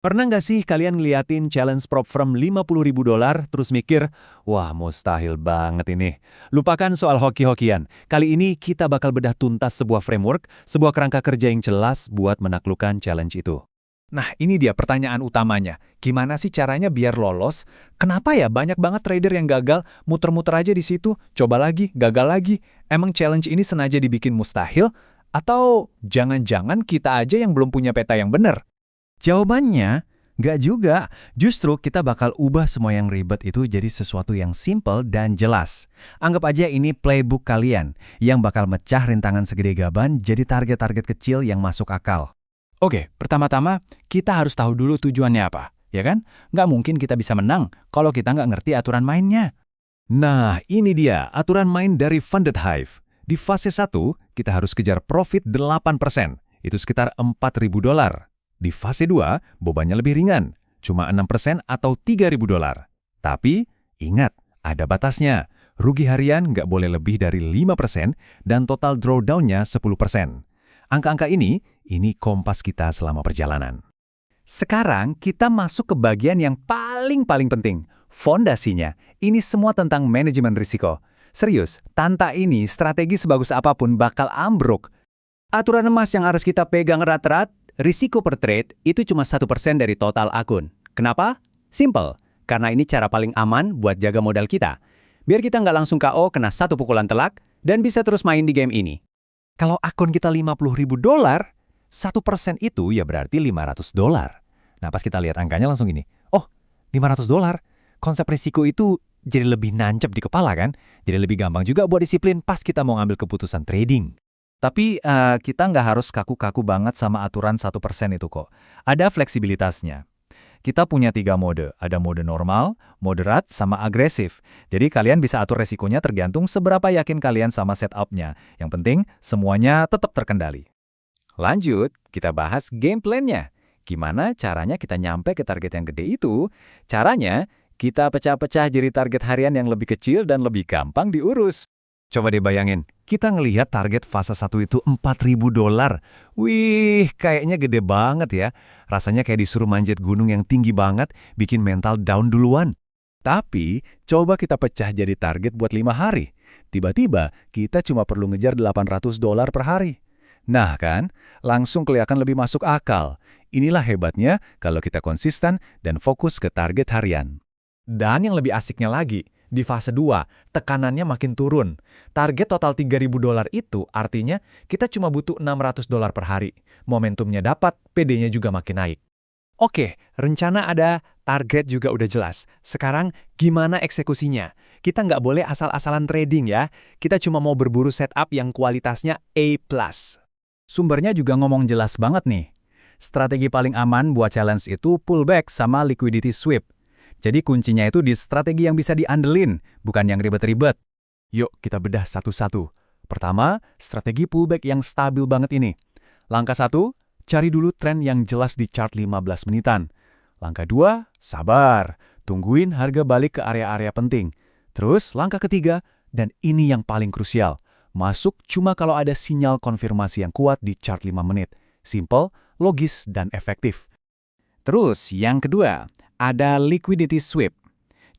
Pernah nggak sih kalian ngeliatin challenge prop firm $50.000 terus mikir, wah mustahil banget ini. Lupakan soal hoki-hokian. Kali ini kita bakal bedah tuntas sebuah framework, sebuah kerangka kerja yang jelas buat menaklukkan challenge itu. Nah, ini dia pertanyaan utamanya. Gimana sih caranya biar lolos? Kenapa ya banyak banget trader yang gagal, muter-muter aja di situ, coba lagi, gagal lagi? Emang challenge ini sengaja dibikin mustahil? Atau jangan-jangan kita aja yang belum punya peta yang benar? Jawabannya, nggak juga. Justru kita bakal ubah semua yang ribet itu jadi sesuatu yang simple dan jelas. Anggap aja ini playbook kalian, yang bakal mecah rintangan segede gaban jadi target-target kecil yang masuk akal. Oke, pertama-tama kita harus tahu dulu tujuannya apa, ya kan? Nggak mungkin kita bisa menang kalau kita nggak ngerti aturan mainnya. Nah, ini dia aturan main dari Funded Hive. Di fase 1, kita harus kejar profit 8%, itu sekitar $4.000. Di fase 2, bebannya lebih ringan, cuma 6% atau $3.000. Tapi, ingat, ada batasnya. Rugi harian nggak boleh lebih dari 5% dan total drawdown-nya 10%. Angka-angka ini kompas kita selama perjalanan. Sekarang kita masuk ke bagian yang paling penting, fondasinya. Ini semua tentang manajemen risiko. Serius, tanpa ini strategi sebagus apapun bakal ambruk. Aturan emas yang harus kita pegang erat-erat, risiko per trade itu cuma 1% dari total akun. Kenapa? Simple, karena ini cara paling aman buat jaga modal kita. Biar kita nggak langsung KO kena satu pukulan telak dan bisa terus main di game ini. Kalau akun kita $50.000, 1% itu ya berarti $500. Nah, pas kita lihat angkanya langsung gini, oh, $500. Konsep risiko itu jadi lebih nancep di kepala kan? Jadi lebih gampang juga buat disiplin pas kita mau ngambil keputusan trading. Tapi kita nggak harus kaku-kaku banget sama aturan 1% itu kok. Ada fleksibilitasnya. Kita punya 3 mode. Ada mode normal, moderat, sama agresif. Jadi kalian bisa atur resikonya tergantung seberapa yakin kalian sama setup-nya. Yang penting, semuanya tetap terkendali. Lanjut, kita bahas game plan-nya. Gimana caranya kita nyampe ke target yang gede itu? Caranya, kita pecah-pecah jadi target harian yang lebih kecil dan lebih gampang diurus. Coba deh bayangin, kita ngelihat target fase 1 itu $4.000. Wih, kayaknya gede banget ya. Rasanya kayak disuruh manjat gunung yang tinggi banget, bikin mental down duluan. Tapi, coba kita pecah jadi target buat 5 hari. Tiba-tiba, kita cuma perlu ngejar $800 per hari. Nah kan, langsung kelihatan lebih masuk akal. Inilah hebatnya kalau kita konsisten dan fokus ke target harian. Dan yang lebih asiknya lagi, di fase 2, tekanannya makin turun. Target total $3.000 itu artinya kita cuma butuh $600 per hari. Momentumnya dapat, PD-nya juga makin naik. Oke, rencana ada, target juga udah jelas. Sekarang gimana eksekusinya? Kita nggak boleh asal-asalan trading ya. Kita cuma mau berburu setup yang kualitasnya A+. Sumbernya juga ngomong jelas banget nih. Strategi paling aman buat challenge itu pullback sama liquidity sweep. Jadi kuncinya itu di strategi yang bisa diandelin, bukan yang ribet-ribet. Yuk kita bedah satu-satu. Pertama, strategi pullback yang stabil banget ini. Langkah 1, cari dulu tren yang jelas di chart 15 menitan. Langkah 2, sabar. Tungguin harga balik ke area-area penting. Terus langkah ketiga, dan ini yang paling krusial. Masuk cuma kalau ada sinyal konfirmasi yang kuat di chart 5 menit. Simple, logis, dan efektif. Terus yang kedua, ada liquidity sweep.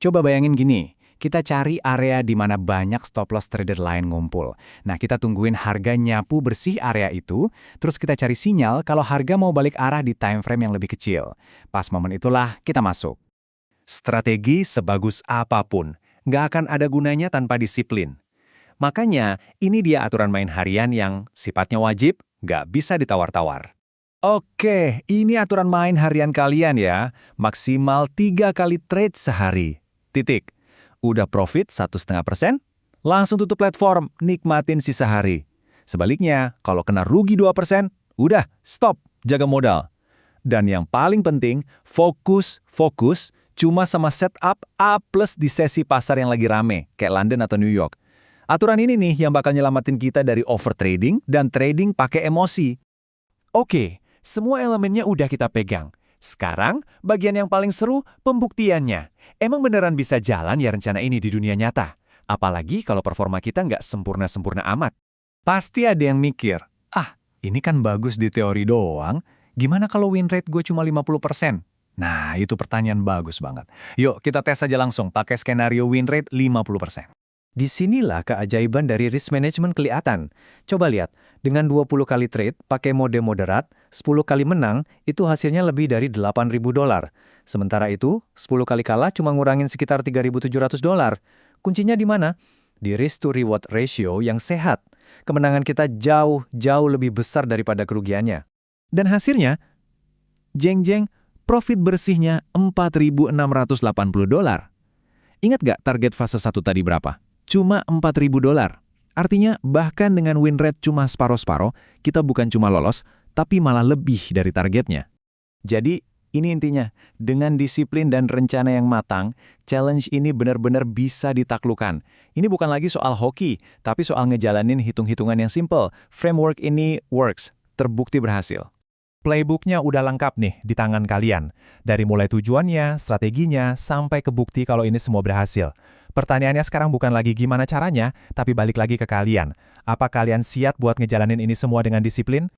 Coba bayangin gini, kita cari area di mana banyak stop loss trader lain ngumpul. Nah, kita tungguin harga nyapu bersih area itu, terus kita cari sinyal kalau harga mau balik arah di time frame yang lebih kecil. Pas momen itulah kita masuk. Strategi sebagus apapun, nggak akan ada gunanya tanpa disiplin. Makanya, ini dia aturan main harian yang sifatnya wajib, nggak bisa ditawar-tawar. Oke, ini aturan main harian kalian ya. Maksimal 3 kali trade sehari. Titik. Udah profit 1,5%? Langsung tutup platform, nikmatin sisa hari. Sebaliknya, kalau kena rugi 2%, udah, stop, jaga modal. Dan yang paling penting, fokus, cuma sama setup A+ di sesi pasar yang lagi rame, kayak London atau New York. Aturan ini nih yang bakal nyelamatin kita dari overtrading dan trading pakai emosi. Oke, semua elemennya udah kita pegang. Sekarang, bagian yang paling seru, pembuktiannya. Emang beneran bisa jalan ya rencana ini di dunia nyata? Apalagi kalau performa kita nggak sempurna-sempurna amat. Pasti ada yang mikir, ini kan bagus di teori doang. Gimana kalau win rate gue cuma 50%? Nah, itu pertanyaan bagus banget. Yuk, kita tes saja langsung pakai skenario win rate 50%. Disinilah keajaiban dari risk management kelihatan. Coba lihat, dengan 20 kali trade pakai mode moderat, 10 kali menang, itu hasilnya lebih dari $8.000. Sementara itu, 10 kali kalah cuma ngurangin sekitar $3.700. Kuncinya di mana? Di risk to reward ratio yang sehat. Kemenangan kita jauh lebih besar daripada kerugiannya. Dan hasilnya, jeng-jeng, profit bersihnya $4.680. Ingat gak target fase 1 tadi berapa? Cuma $4.000. Artinya, bahkan dengan win rate cuma separuh-separuh, kita bukan cuma lolos, tapi malah lebih dari targetnya. Jadi, ini intinya, dengan disiplin dan rencana yang matang, challenge ini benar-benar bisa ditaklukkan. Ini bukan lagi soal hoki, tapi soal ngejalanin hitung-hitungan yang simple. Framework ini works, terbukti berhasil. Playbooknya udah lengkap nih di tangan kalian. Dari mulai tujuannya, strateginya, sampai ke bukti kalau ini semua berhasil. Pertanyaannya sekarang bukan lagi gimana caranya, tapi balik lagi ke kalian. Apa kalian siap buat ngejalanin ini semua dengan disiplin?